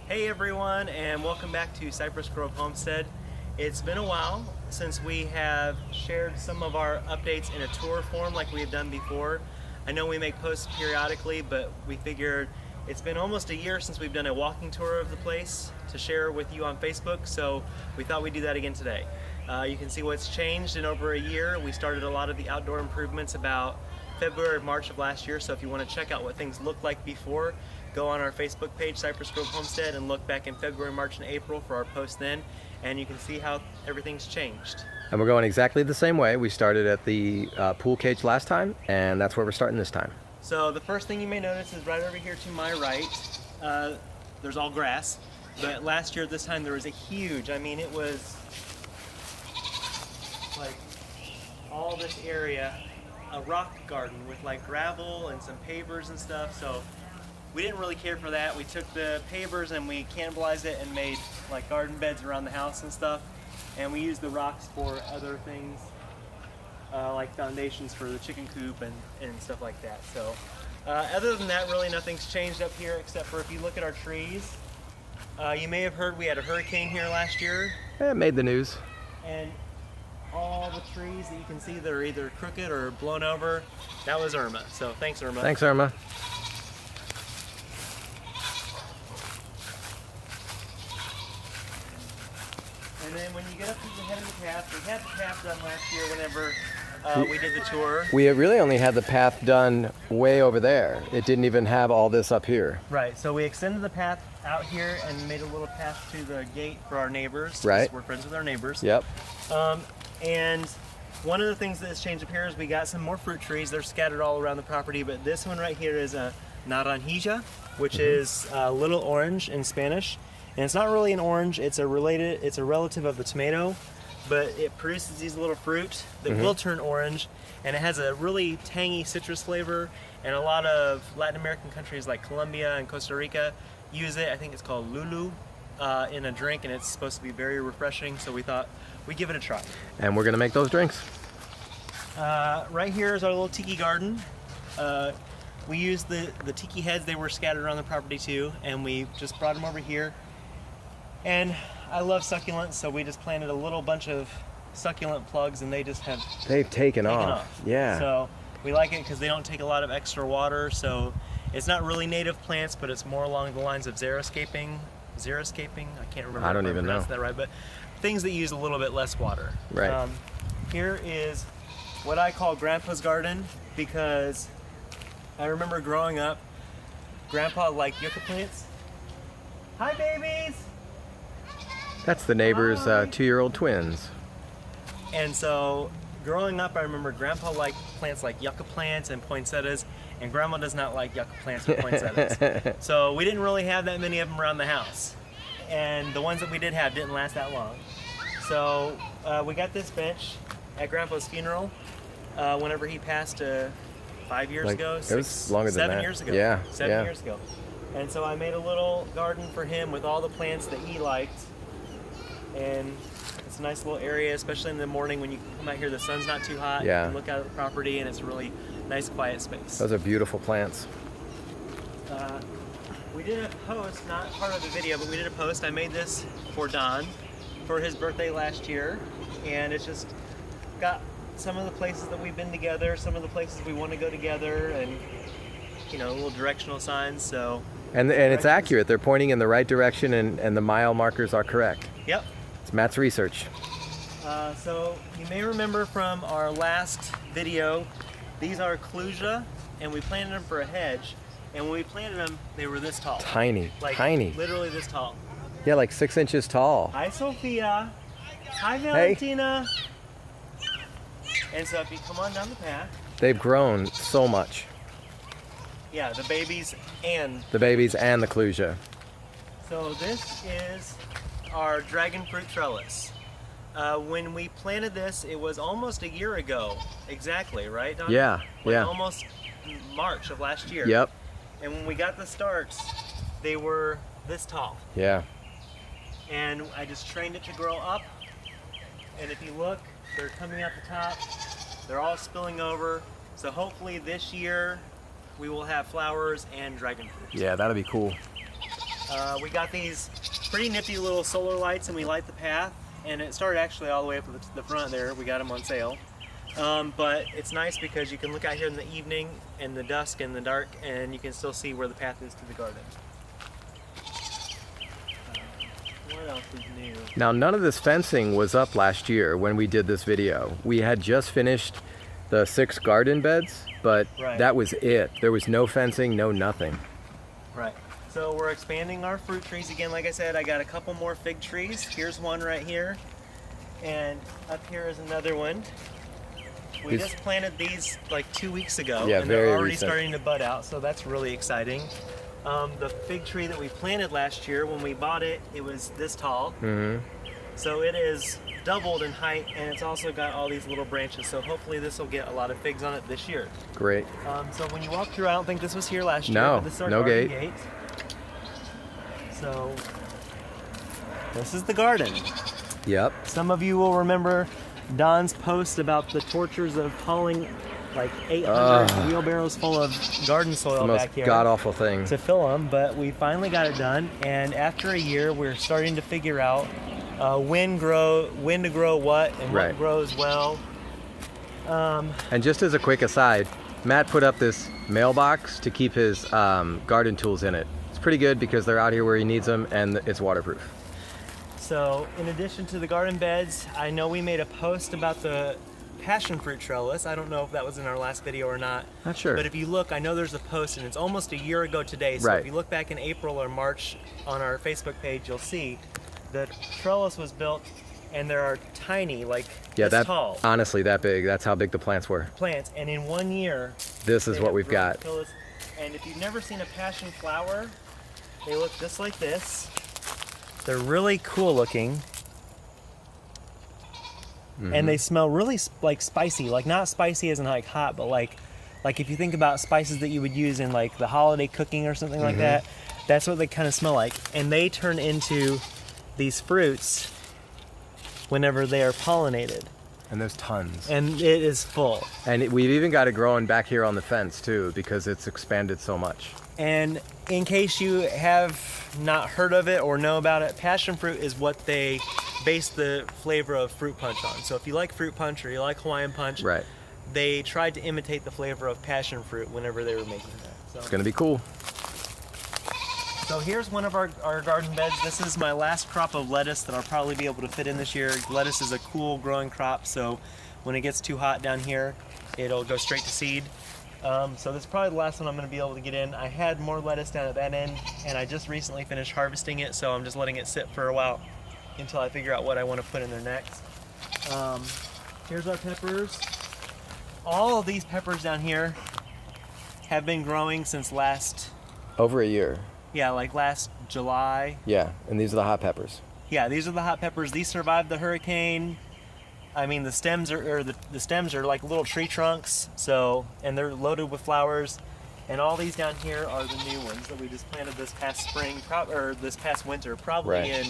Hey everyone, and welcome back to Cypress Grove Homestead. It's been a while since we have shared some of our updates in a tour form like we have done before. I know we make posts periodically, but we figured it's been almost a year since we've done a walking tour of the place to share with you on Facebook, so we thought we'd do that again today. You can see what's changed in over a year. We started a lot of the outdoor improvements about February, March of last year, so if you want to check out what things looked like before, go on our Facebook page, Cypress Grove Homestead, and look back in February, March, and April for our post then, and you can see how everything's changed. And we're going exactly the same way. We started at the pool cage last time, and that's where we're starting this time. So the first thing you may notice is right over here to my right, there's all grass, but last year at this time there was a huge, it was like all this area, a rock garden with like gravel and some pavers and stuff, so we didn't really care for that. We took the pavers and we cannibalized it and made like garden beds around the house and stuff, and we used the rocks for other things like foundations for the chicken coop and stuff like that. So other than that, really nothing's changed up here except for if you look at our trees. You may have heard we had a hurricane here last year. It made the news. And all the trees that you can see that are either crooked or blown over, that was Irma. So thanks, Irma. Thanks, Irma. And then when you get up to the head of the path, we had the path done last year whenever we did the tour. We really only had the path done way over there. It didn't even have all this up here. Right, so we extended the path out here and made a little path to the gate for our neighbors. Right. We're friends with our neighbors. Yep. And one of the things that has changed up here is we got some more fruit trees. They're scattered all around the property, but this one right here is a naranja, which is little orange in Spanish. And it's not really an orange, it's a relative of the tomato, but it produces these little fruit that will turn orange, and it has a really tangy citrus flavor, and a lot of Latin American countries like Colombia and Costa Rica use it. I think it's called lulu in a drink, and it's supposed to be very refreshing, so we thought we'd give it a try. And we're gonna make those drinks. Right here is our little tiki garden. We used the tiki heads, they were scattered around the property too, and we just brought them over here. And I love succulents, so we just planted a little bunch of succulent plugs, and they just have They've taken off. Yeah. So we like it because they don't take a lot of extra water, so it's not really native plants, but it's more along the lines of xeriscaping. I can't remember. I don't if even know. pronounced that right, but things that use a little bit less water. Right. Here is what I call Grandpa's garden, because I remember growing up, Grandpa liked yucca plants. Hi, babies! That's the neighbor's Hi. 2-year-old twins. And so, growing up, I remember Grandpa liked plants like yucca plants and poinsettias, and Grandma does not like yucca plants or poinsettias. So we didn't really have that many of them around the house. And the ones that we did have didn't last that long. So we got this bench at Grandpa's funeral whenever he passed 5 years ago. It was longer than that. 7 years ago. Yeah. 7 years ago. And so I made a little garden for him with all the plants that he liked. And it's a nice little area, especially in the morning when you come out here, the sun's not too hot. Yeah. You can look out at the property, and it's a really nice, quiet space. Those are beautiful plants. We did a post, not part of the video, but we did a post. I made this for Don for his birthday last year, and it's just got some of the places that we've been together, some of the places we want to go together, and little directional signs. So. And it's accurate. They're pointing in the right direction, and the mile markers are correct. Yep. It's Matt's research. So you may remember from our last video, these are Clusia, and we planted them for a hedge. And when we planted them, they were this tall. Tiny. Literally this tall. Yeah, like 6 inches tall. Hi, Sophia. Hi, Valentina. And so if you come on down the path. They've grown so much. Yeah, the babies and the Clusia. So this is our dragon fruit trellis. When we planted this, it was almost a year ago. Exactly, right, Don? Yeah, yeah. Almost March of last year. Yep. And when we got the starts, they were this tall. Yeah. And I just trained it to grow up. And if you look, they're coming out the top. They're all spilling over. So hopefully this year we will have flowers and dragon fruit. Yeah, that'll be cool. We got these pretty nifty little solar lights, and we light the path. And it started actually all the way up to the front there. We got them on sale. But it's nice because you can look out here in the evening, in the dusk, in the dark, and you can still see where the path is to the garden. What else is new? Now, none of this fencing was up last year when we did this video. We had just finished the 6 garden beds, but Right. that was it. There was no fencing, no nothing. Right. So we're expanding our fruit trees again. Like I said, I got a couple more fig trees. Here's one right here, and up here is another one. We These- just planted these like 2 weeks ago, Yeah, and very they're already recent. starting to bud out, so that's really exciting. The fig tree that we planted last year, when we bought it, it was this tall. Mm-hmm. So it is doubled in height, and it's also got all these little branches. So hopefully this will get a lot of figs on it this year. Great. So when you walk through, I don't think this was here last year. No, but this is our no garden gate. So this is the garden. Yep. Some of you will remember Don's post about the tortures of hauling like 800 wheelbarrows full of garden soil The most back here god-awful thing. to fill them, but we finally got it done. And after a year, we're starting to figure out when to grow what and Right. what grows well. And just as a quick aside, Matt put up this mailbox to keep his garden tools in it. It's pretty good because they're out here where he needs them, and it's waterproof. So in addition to the garden beds, I know we made a post about the passion fruit trellis. I don't know if that was in our last video or not. Not sure. But if you look, I know there's a post, and it's almost a year ago today. So Right. if you look back in April or March on our Facebook page, you'll see the trellis was built, and there are tiny, like Yeah, this that tall honestly that big. That's how big the plants were. plants. And in 1 year, This is they what have we've grown got. trellis. And if you've never seen a passion flower, they look just like this. They're really cool looking. And they smell really like spicy, like not spicy as in like hot, but like if you think about spices that you would use in like the holiday cooking or something like that, that's what they kind of smell like. And they turn into these fruits whenever they are pollinated, And there's tons. and it is full. And we've even got it growing back here on the fence too because it's expanded so much. And in case you have not heard of it or know about it, passion fruit is what they base the flavor of fruit punch on. So if you like fruit punch or you like Hawaiian punch, Right. they tried to imitate the flavor of passion fruit whenever they were making that. It's gonna be cool. So here's one of our garden beds. This is my last crop of lettuce that I'll probably be able to fit in this year. Lettuce is a cool growing crop, so when it gets too hot down here, it'll go straight to seed. So this is probably the last one I'm going to be able to get in. I had more lettuce down at that end, and I just recently finished harvesting it, so I'm just letting it sit for a while until I figure out what I want to put in there next. Here's our peppers. All of these peppers down here have been growing since last July. Yeah, and these are the hot peppers. Yeah, these are the hot peppers. These survived the hurricane. I mean, the stems are like little tree trunks, and they're loaded with flowers. And all these down here are the new ones that we just planted this past spring, or this past winter, probably Right. in,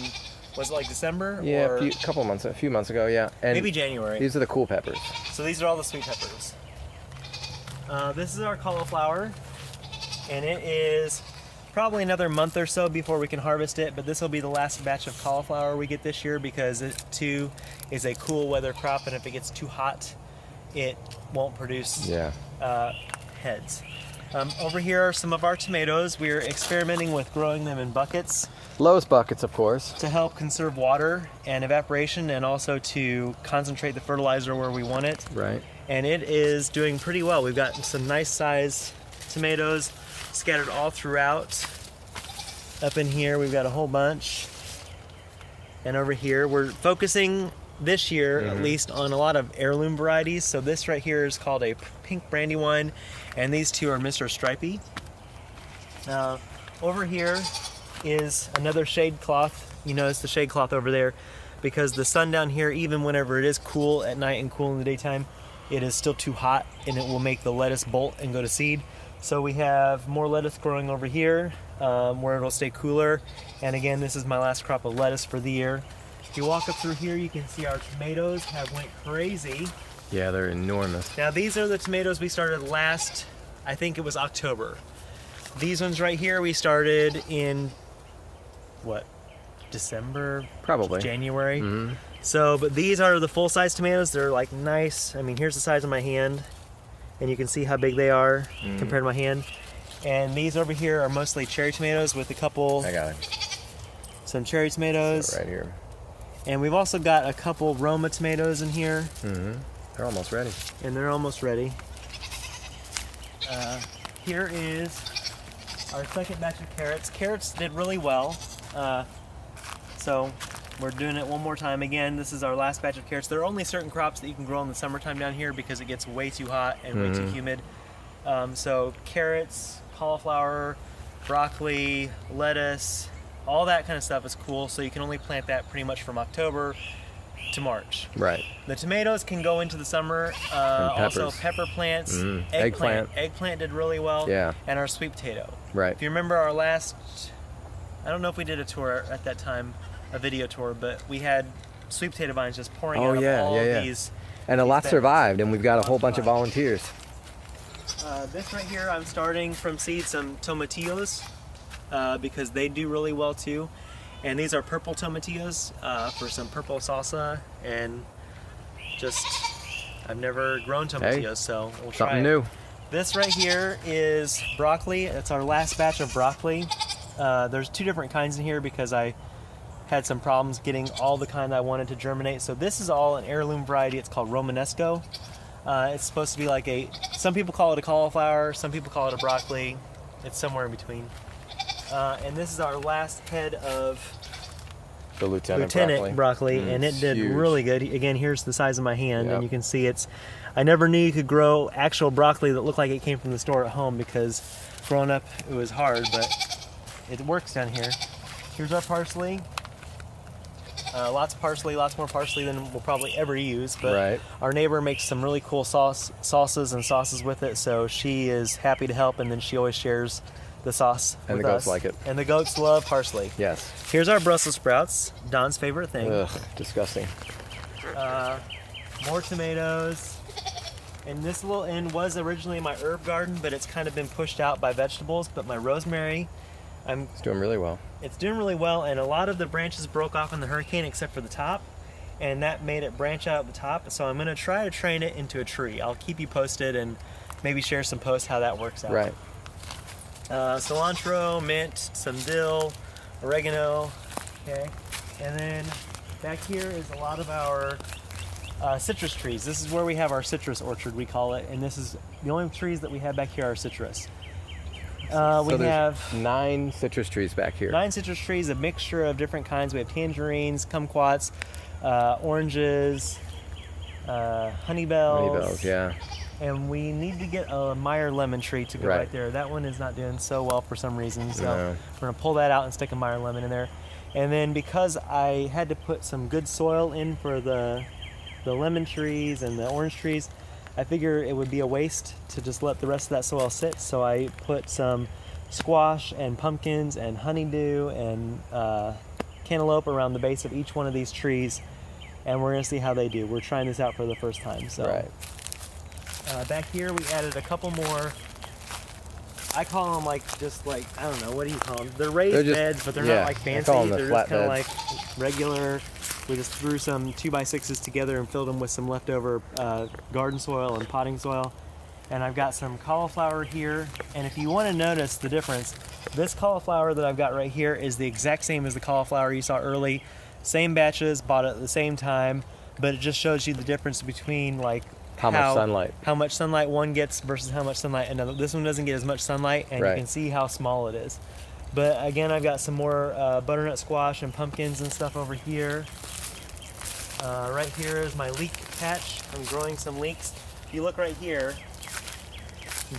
was it like December? Yeah, or a few months ago, yeah. And maybe January. these are the cool peppers. So these are all the sweet peppers. This is our cauliflower, and it is probably another month or so before we can harvest it, but this will be the last batch of cauliflower we get this year because it too is a cool weather crop, and if it gets too hot, it won't produce Yeah. heads. Over here are some of our tomatoes. We're experimenting with growing them in buckets Lowe's buckets, of course. to help conserve water and evaporation, and also to concentrate the fertilizer where we want it. Right. And it is doing pretty well. We've got some nice size tomatoes scattered all throughout. Up in here we've got a whole bunch, and over here we're focusing this year at least on a lot of heirloom varieties. So this right here is called a pink Brandywine, and these two are Mr. Stripey. Over here is another shade cloth. You notice the shade cloth over there because the sun down here, even whenever it is cool at night and cool in the daytime, it is still too hot, and it will make the lettuce bolt and go to seed. So we have more lettuce growing over here where it'll stay cooler. And again, this is my last crop of lettuce for the year. If you walk up through here, you can see our tomatoes have went crazy. Yeah, they're enormous. Now these are the tomatoes we started I think it was October. These ones right here we started in what, December, Probably. January. Mm-hmm. So, but these are the full-size tomatoes. They're like nice. I mean, here's the size of my hand, and you can see how big they are compared to my hand. And these over here are mostly cherry tomatoes with a couple. I got it. Some cherry tomatoes. So right here. And we've also got a couple Roma tomatoes in here. Mm-hmm. They're almost ready. And they're almost ready. Here is our second batch of carrots. Carrots did really well. So we're doing it one more time. Again, this is our last batch of carrots. There are only certain crops that you can grow in the summertime down here because it gets way too hot and way too humid. So carrots, cauliflower, broccoli, lettuce, all that kind of stuff is cool. So you can only plant that pretty much from October to March. Right. The tomatoes can go into the summer. Also pepper plants, Eggplant. Eggplant did really well. Yeah. And our sweet potato. Right. If you remember our last, I don't know if we did a tour at that time, a video tour, but we had sweet potato vines just pouring out of all these. And a lot beds. survived, and we've got a whole bunch of volunteers. This right here, I'm starting from seed some tomatillos because they do really well too. And these are purple tomatillos for some purple salsa, and just, I've never grown tomatillos, so we'll try Something it. new. This right here is broccoli. It's our last batch of broccoli. There's two different kinds in here because I had some problems getting all the kind I wanted to germinate. So this is all an heirloom variety. It's called Romanesco. It's supposed to be like some people call it a cauliflower, some people call it a broccoli. It's somewhere in between. And this is our last head of The lieutenant broccoli, and it did huge. really good. Again, here's the size of my hand, Yep. and you can see I never knew you could grow actual broccoli that looked like it came from the store at home because growing up it was hard, but it works down here. Here's our parsley. Lots of parsley, lots more parsley than we'll probably ever use, but our neighbor makes some really cool salsas and sauces with it, so she is happy to help, and then she always shares the sauce And with the goats us. like it. And the goats love parsley. Yes. Here's our Brussels sprouts, Don's favorite thing. Ugh, disgusting. More tomatoes. And this little end was originally my herb garden, but it's kind of been pushed out by vegetables. But my rosemary, It's doing really well. it's doing really well, and a lot of the branches broke off in the hurricane except for the top, and that made it branch out at the top. So I'm going to try to train it into a tree. I'll keep you posted and maybe share some posts how that works out. Right. Cilantro, mint, some dill, oregano, okay. And then back here is a lot of our citrus trees. This is where we have our citrus orchard, we call it, and this is the only trees that we have back here are citrus. We have 9 citrus trees back here. 9 citrus trees, a mixture of different kinds. We have tangerines, kumquats, oranges, honeybells. Honeybells, yeah. And we need to get a Meyer lemon tree to go right there. That one is not doing so well for some reason, so we're going to pull that out and stick a Meyer lemon in there. And then because I had to put some good soil in for the lemon trees and the orange trees, I figure it would be a waste to just let the rest of that soil sit, so I put some squash and pumpkins and honeydew and cantaloupe around the base of each one of these trees, and we're going to see how they do. We're trying this out for the first time. So. Back here we added a couple more, I call them I don't know, what do you call them? They're raised beds, but they're not like fancy. They're just kind of like regular. We just threw some 2x6s together and filled them with some leftover garden soil and potting soil. And I've got some cauliflower here. And if you want to notice the difference, this cauliflower that I've got right here is the exact same as the cauliflower you saw early. Same batches, bought it at the same time, but it just shows you the difference between how much sunlight one gets versus how much sunlight another. This one doesn't get as much sunlight, and you can see how small it is. But again, I've got some more butternut squash and pumpkins and stuff over here. Right here is my leek patch. I'm growing some leeks. If you look right here,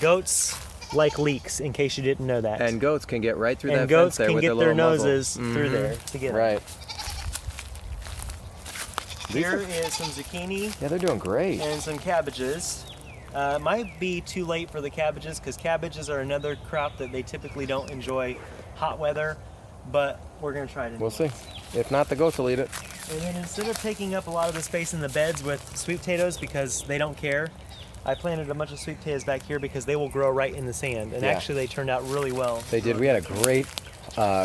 goats like leeks, in case you didn't know that. And goats can get right through that fence there And goats with can get their noses muzzle. through there to get Right. Here is some zucchini. Yeah, they're doing great. And some cabbages. It might be too late for the cabbages because cabbages are another crop that they typically don't enjoy hot weather, but we're going to try it. We'll see. If not, the goats will eat it. And then instead of taking up a lot of the space in the beds with sweet potatoes because they don't care, I planted a bunch of sweet potatoes back here because they will grow right in the sand. And actually they turned out really well. They did. We had a great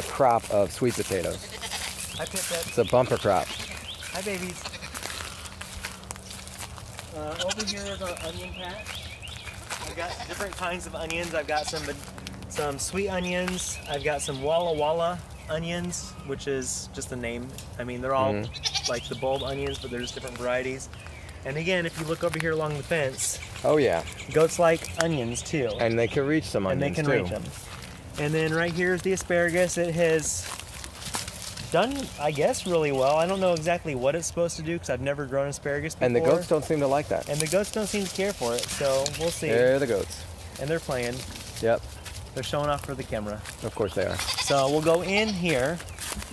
crop of sweet potatoes. I picked that. It's a bumper crop. Hi, babies. Over here is our onion patch. I've got different kinds of onions. I've got some sweet onions. I've got some Walla Walla onions, which is just a name. I mean, they're all like the bulb onions, but there's different varieties. And again, if you look over here along the fence, oh yeah, goats like onions too. And they can reach some onions and they can reach them. And then right here is the asparagus. It has done, I guess, really well. I don't know exactly what it's supposed to do because I've never grown asparagus before. And the goats don't seem to like that. And the goats don't seem to care for it, so we'll see. They're the goats. And they're playing. Yep. They're showing off for the camera. Of course they are. So we'll go in here.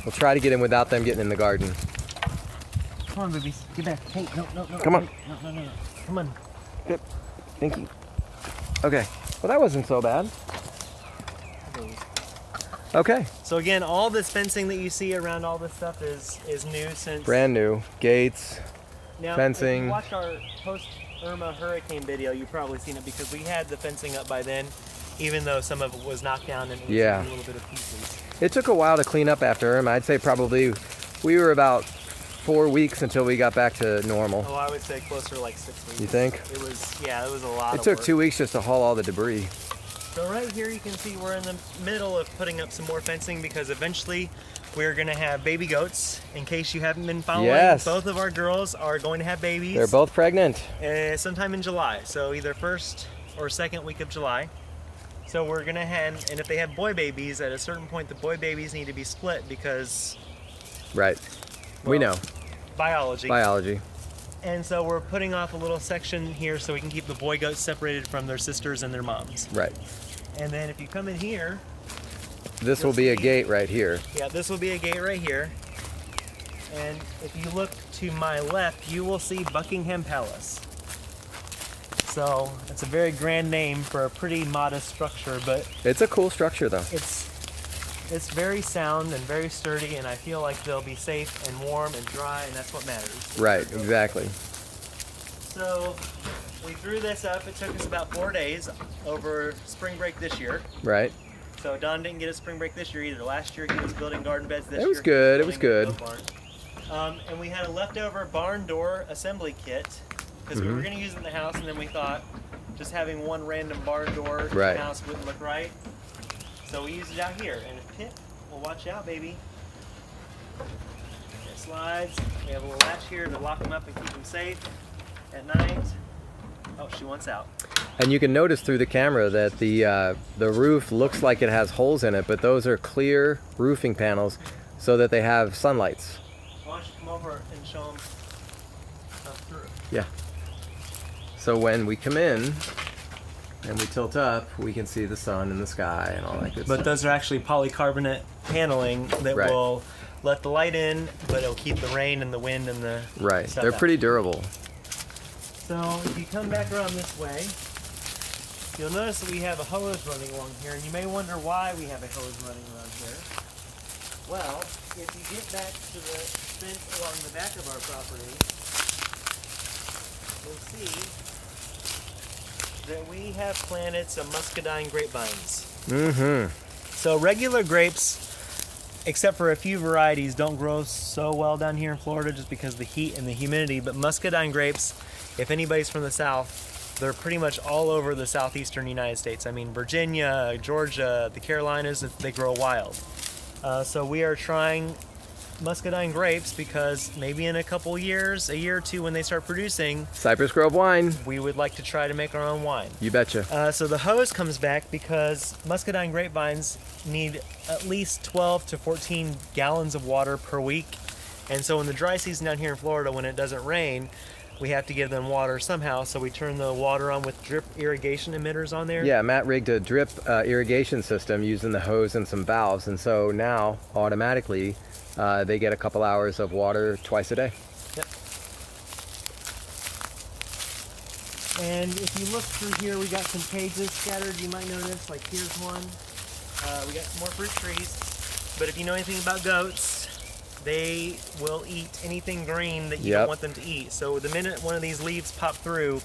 We'll try to get in without them getting in the garden. Come on, babies. Get back. Hey, no. Come on. No. Come on. Good. Thank you. Okay. Well, that wasn't so bad. Okay. So again, all this fencing that you see around all this stuff is new since... Brand new. Gates, now, fencing. If you watched our post-Irma hurricane video, you've probably seen it because we had the fencing up by then, even though some of it was knocked down and it was yeah. a little bit of pieces. It took a while to clean up after Irma. I'd say probably we were about 4 weeks until we got back to normal. Oh, I would say closer to like 6 weeks. You think? It was, yeah, it was a lot of It took work. 2 weeks just to haul all the debris. So right here you can see we're in the middle of putting up some more fencing because eventually we're going to have baby goats. In case you haven't been following, yes. Both of our girls are going to have babies. They're both pregnant. Sometime in July, so either first or second week of July. So we're going to have, and if they have boy babies, at a certain point the boy babies need to be split because... Right. Well, we know. Biology. And so we're putting off a little section here so we can keep the boy goats separated from their sisters and their moms. Right. And then if you come in here... This will be a gate right here. Yeah, this will be a gate right here. And if you look to my left, you will see Buckingham Palace. So it's a very grand name for a pretty modest structure, but... It's a cool structure though. It's very sound and very sturdy, and I feel like they'll be safe and warm and dry, and that's what matters. Right, exactly. So we threw this up. It took us about 4 days over spring break this year. Right. So Don didn't get a spring break this year either. Last year he was building garden beds. This year it was good. It was good. And we had a leftover barn door assembly kit because we were going to use it in the house, and then we thought just having one random barn door in the house wouldn't look right. So we used it out here, and if Pip will watch out, baby. It slides. We have a little latch here to lock them up and keep them safe at night. Oh, she wants out. And you can notice through the camera that the roof looks like it has holes in it, but those are clear roofing panels so that they have sunlights. Why don't you come over and show them up through? Yeah. So when we come in and we tilt up, we can see the sun and the sky and all that good stuff. But those are actually polycarbonate paneling that will let the light in, but it'll keep the rain and the wind and the stuff They're out. pretty durable. So if you come back around this way, you'll notice that we have a hose running along here, and you may wonder why we have a hose running around here. Well, if you get back to the fence along the back of our property, you'll see that we have planted some muscadine grapevines. So regular grapes, except for a few varieties, don't grow so well down here in Florida just because of the heat and the humidity, but muscadine grapes, if anybody's from the South, they're pretty much all over the southeastern United States. I mean, Virginia, Georgia, the Carolinas, they grow wild. So we are trying muscadine grapes because maybe in a couple years, a year or two, when they start producing Cypress Grove wine, we would like to try to make our own wine. You betcha. So the hose comes back because muscadine grapevines need at least 12 to 14 gallons of water per week. And so in the dry season down here in Florida, when it doesn't rain, we have to give them water somehow. So we turn the water on with drip irrigation emitters on there. Yeah, Matt rigged a drip irrigation system using the hose and some valves. And so now, automatically, they get a couple hours of water twice a day. Yep. And if you look through here, we got some cages scattered. You might notice, like here's one. We got some more fruit trees. But if you know anything about goats, they will eat anything green that you don't want them to eat. So the minute one of these leaves pop through,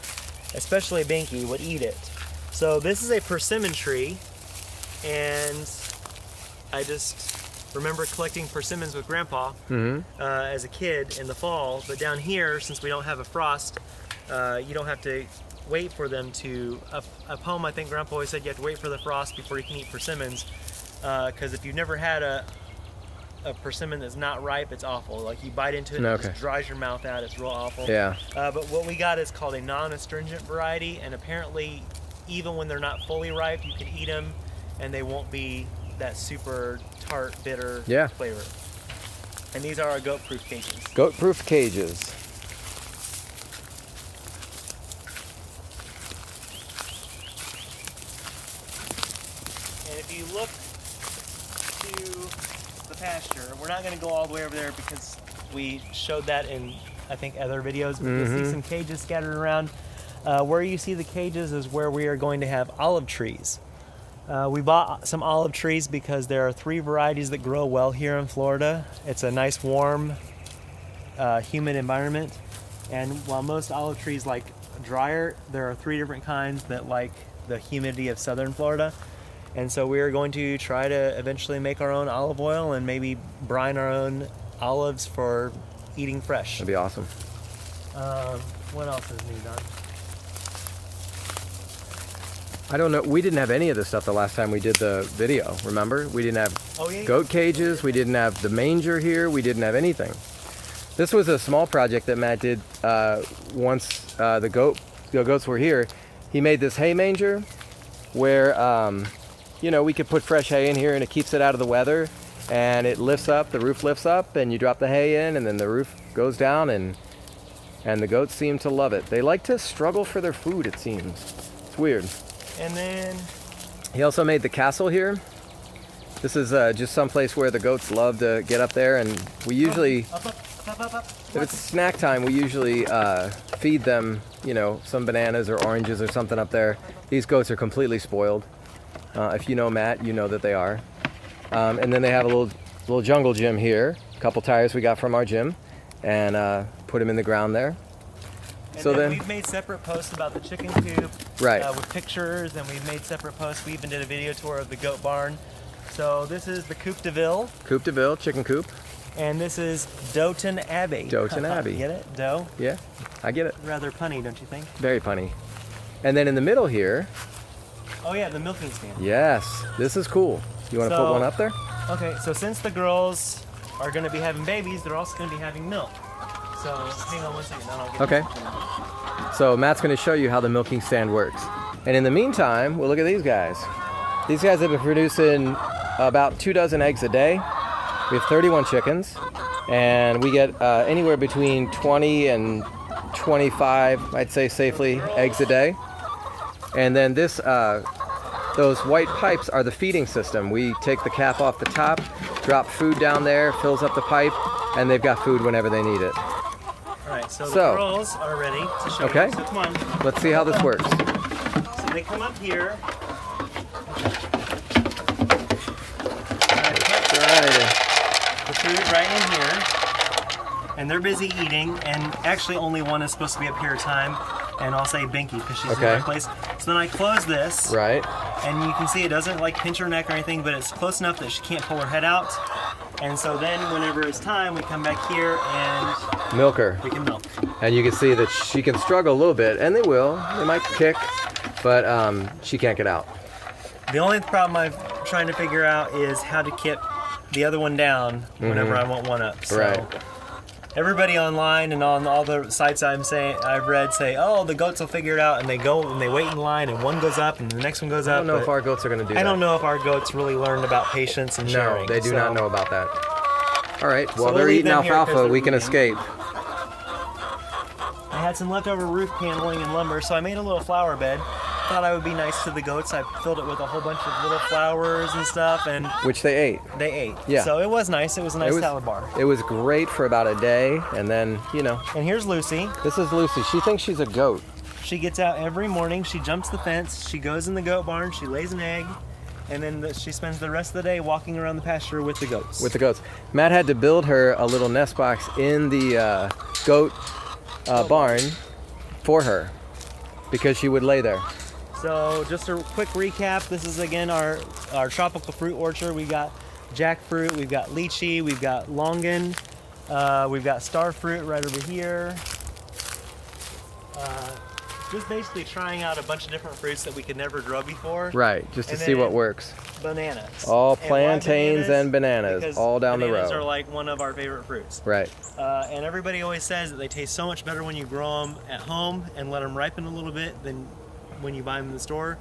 especially a binky, would eat it. So this is a persimmon tree, and I just remember collecting persimmons with Grandpa as a kid in the fall. But down here, since we don't have a frost, you don't have to wait for them to. Up home, I think Grandpa always said you have to wait for the frost before you can eat persimmons. Because if you've never had a persimmon that's not ripe, it's awful. Like you bite into it, and it just dries your mouth out. It's real awful. Yeah. But what we got is called a non-astringent variety, and apparently, even when they're not fully ripe, you can eat them, and they won't be that super tart, bitter flavor. And these are our goat-proof cages. Goat-proof cages. And if you look to the pasture, we're not going to go all the way over there because we showed that in, I think, other videos. But you'll see some cages scattered around. Where you see the cages is where we are going to have olive trees. We bought some olive trees because there are 3 varieties that grow well here in Florida. It's a nice, warm, humid environment. And while most olive trees like drier, there are 3 different kinds that like the humidity of southern Florida. And so we are going to try to eventually make our own olive oil and maybe brine our own olives for eating fresh. That'd be awesome. What else is new, Don? I don't know. We didn't have any of this stuff the last time we did the video, remember? We didn't have goat cages. We didn't have the manger here. We didn't have anything. This was a small project that Matt did once the goats were here. He made this hay manger where, you know, we could put fresh hay in here and it keeps it out of the weather. And it lifts up, the roof lifts up, and you drop the hay in, and then the roof goes down, and the goats seem to love it. They like to struggle for their food, it seems. It's weird. And then he also made the castle here. This is just some place where the goats love to get up there, and we usually, up. if it's snack time, we usually feed them, you know, some bananas or oranges or something up there. These goats are completely spoiled. If you know Matt, you know that they are. And then they have a little jungle gym here. A couple tires we got from our gym, and put them in the ground there. And so then we've made separate posts about the chicken coop, with pictures, and we've made separate posts. We even did a video tour of the goat barn. So this is the Coop de Ville. Coop de Ville, chicken coop. And this is Downton Abbey. Downton Abbey. Get it? Doe? Yeah, I get it. Rather punny, don't you think? Very punny. And then in the middle here. Oh yeah, the milking stand. Yes, this is cool. You want to put one up there? Okay, so since the girls are going to be having babies, they're also going to be having milk. So hang on one second, then I'll get okay. So Matt's going to show you how the milking stand works. And in the meantime, we'll look at these guys. These guys have been producing about 24 eggs a day. We have 31 chickens, and we get anywhere between 20 and 25, I'd say safely, eggs a day. And then this, those white pipes are the feeding system. We take the cap off the top, drop food down there, fills up the pipe, and they've got food whenever they need it. All right, so the girls are ready to show you. So come on. Let's see how this works. So they come up here. The food right in here, and they're busy eating, and actually only one is supposed to be up here at a time, and I'll say Binky because she's in the right place. So then I close this, and you can see it doesn't like pinch her neck or anything, but it's close enough that she can't pull her head out. And so then whenever it's time, we come back here and milk her. We can milk. And you can see that she can struggle a little bit, and they will. They might kick, but she can't get out. The only problem I'm trying to figure out is how to keep the other one down whenever I want one up. So everybody online and on all the sites I've read say, oh, the goats will figure it out, and they go and they wait in line, and one goes up and the next one goes up. I don't know if our goats are going to do that. I don't know if our goats really learned about patience and sharing. No, they do not know about that. All right, well, they're eating alfalfa. We can escape. I had some leftover roof paneling and lumber, so I made a little flower bed. Thought I would be nice to the goats. I filled it with a whole bunch of little flowers and stuff, and which they ate. They ate. Yeah. So it was nice. It was a nice salad bar. It was great for about a day, and then And here's Lucy. This is Lucy. She thinks she's a goat. She gets out every morning. She jumps the fence. She goes in the goat barn. She lays an egg, and then she spends the rest of the day walking around the pasture with the goats. Matt had to build her a little nest box in the goat barn for her because she would lay there. So just a quick recap, this is again our tropical fruit orchard. We got jackfruit, we've got lychee, we've got longan, we've got star fruit right over here. Just basically trying out a bunch of different fruits that we could never grow before. Right, just to see what works. Bananas. All plantains and bananas all down the row. Bananas are like one of our favorite fruits. Right. And everybody always says that they taste so much better when you grow them at home and let them ripen a little bit than when you buy them in the store.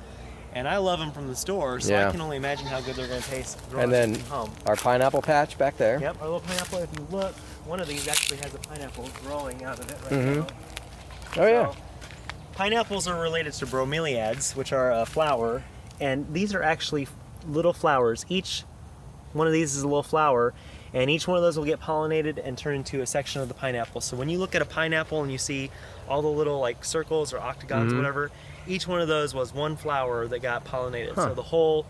And I love them from the store, so I can only imagine how good they're going to taste growing them from home. Our pineapple patch back there. Yep, our little pineapple. If you look, one of these actually has a pineapple growing out of it right now. Oh, yeah. Pineapples are related to bromeliads, which are a flower, and these are actually little flowers. Each one of these is a little flower, and each one of those will get pollinated and turn into a section of the pineapple. So when you look at a pineapple and you see all the little like circles or octagons, whatever, each one of those was one flower that got pollinated. So the whole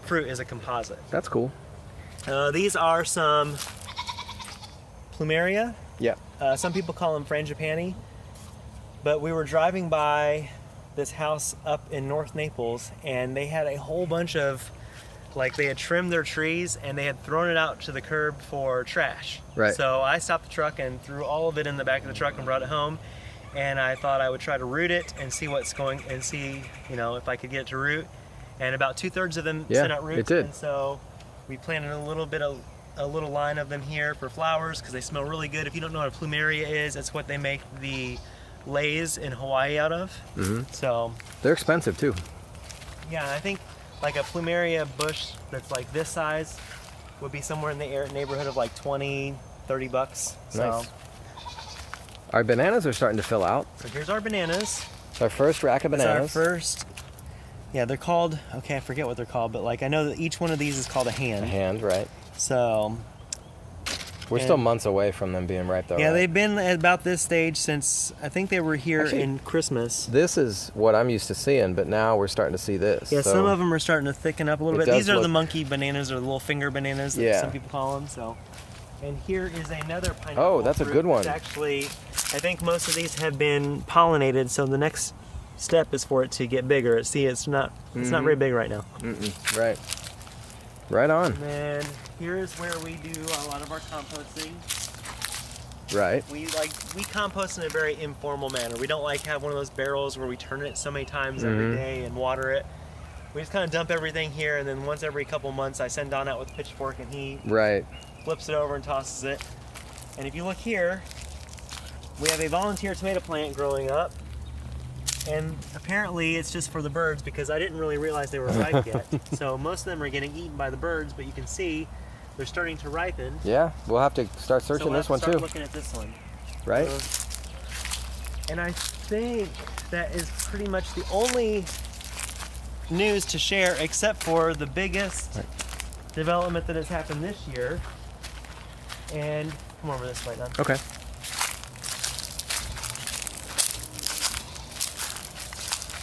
fruit is a composite. That's cool. These are some plumeria. Yeah. Some people call them frangipani. But we were driving by this house up in North Naples, and they had a whole bunch of, like, they had trimmed their trees and they had thrown it out to the curb for trash. Right. So I stopped the truck and threw all of it in the back of the truck and brought it home. And I thought I would try to root it and see what's going, and see, you know, if I could get it to root. And about 2/3 of them sent out roots. It did. And so we planted a little line of them here for flowers because they smell really good. If you don't know what a plumeria is, it's what they make the leis in Hawaii out of. So they're expensive too. Yeah, I think like a plumeria bush that's like this size would be somewhere in the neighborhood of like $20-$30. So nice. Our bananas are starting to fill out. So here's our bananas. It's our first rack of bananas. It's our first. Yeah, they're called, okay, I forget what they're called, but like I know that each one of these is called a hand. A hand, right. So we're still months away from them being ripe though. Yeah, right? they've been at about this stage since, I think they were here in Christmas. This is what I'm used to seeing, but now we're starting to see this. Yeah, so some of them are starting to thicken up a little bit. These are the monkey bananas, or the little finger bananas that some people call them. So, and here is another pineapple. Oh, that's a good one. Actually, I think most of these have been pollinated, so the next step is for it to get bigger. See, it's not very big right now. Right. Right on. And then here is where we do a lot of our composting. Right. We compost in a very informal manner. We don't like have one of those barrels where we turn it so many times every day and water it. We just kind of dump everything here, and then once every couple months I send Don out with a pitchfork and he flips it over and tosses it. And if you look here, we have a volunteer tomato plant growing up. And apparently it's just for the birds because I didn't really realize they were ripe yet. So most of them are getting eaten by the birds, but you can see they're starting to ripen. Yeah, we'll have to start searching this one too. Looking at this one. Right. And I think that is pretty much the only news to share, except for the biggest development that has happened this year. And come over this way, Don. Okay.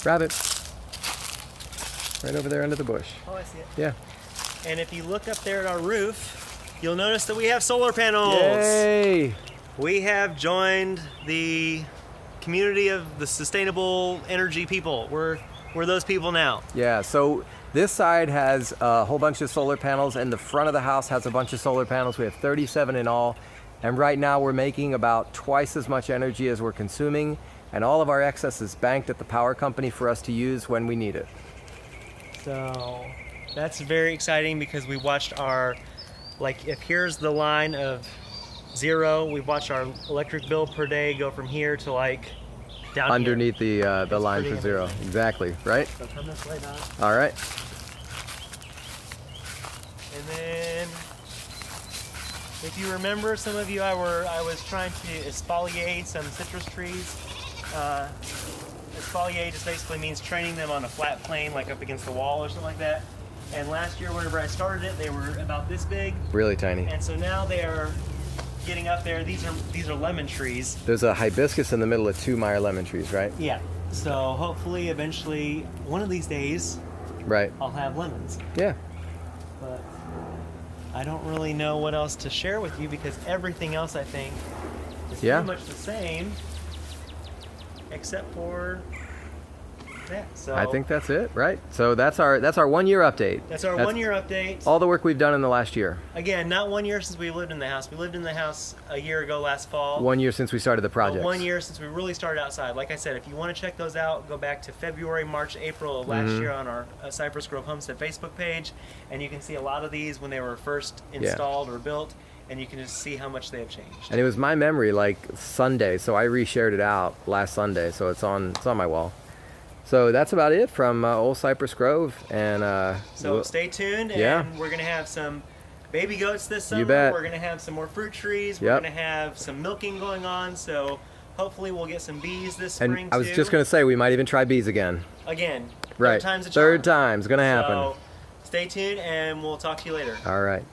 Rabbit. Right over there under the bush. Oh, I see it. Yeah. And if you look up there at our roof, you'll notice that we have solar panels. Yay! We have joined the community of the sustainable energy people. We're those people now. Yeah, so this side has a whole bunch of solar panels, and the front of the house has a bunch of solar panels. We have 37 in all. And right now we're making about twice as much energy as we're consuming. And all of our excess is banked at the power company for us to use when we need it. So that's very exciting because we watched our, like if here's the line of 0, we've watched our electric bill per day go from here to like down underneath here. the line for 0. Amazing. Exactly, right? So come this way, Don. All right. And then, if you remember, some of you, I was trying to exfoliate some citrus trees. Exfoliate just basically means training them on a flat plane, like up against the wall or something like that. And last year, whenever I started it, they were about this big. Really tiny. And so now they are getting up there. These are lemon trees. There's a hibiscus in the middle of 2 Meyer lemon trees, right? Yeah. So hopefully, eventually, one of these days, right, I'll have lemons. Yeah. But I don't really know what else to share with you because everything else I think is pretty much the same, except for Yeah, so I think that's it, right? So that's our 1 year update. That's our 1 year update. All the work we've done in the last year. Again, not 1 year since we lived in the house. We lived in the house a year ago last fall. 1 year since we started the project. 1 year since we really started outside. Like I said, if you want to check those out, go back to February, March, April of last year on our Cypress Grove Homestead Facebook page, and you can see a lot of these when they were first installed or built, and you can just see how much they have changed. And it was my memory, like Sunday, so I reshared it out last Sunday, so it's on my wall. So that's about it from Old Cypress Grove, and so stay tuned, and we're gonna have some baby goats this summer. You bet. We're gonna have some more fruit trees. We're gonna have some milking going on. So hopefully we'll get some bees this spring and I was just gonna say we might even try bees again. Again, right? Third time's a charm. Third time's gonna happen. So stay tuned, and we'll talk to you later. All right.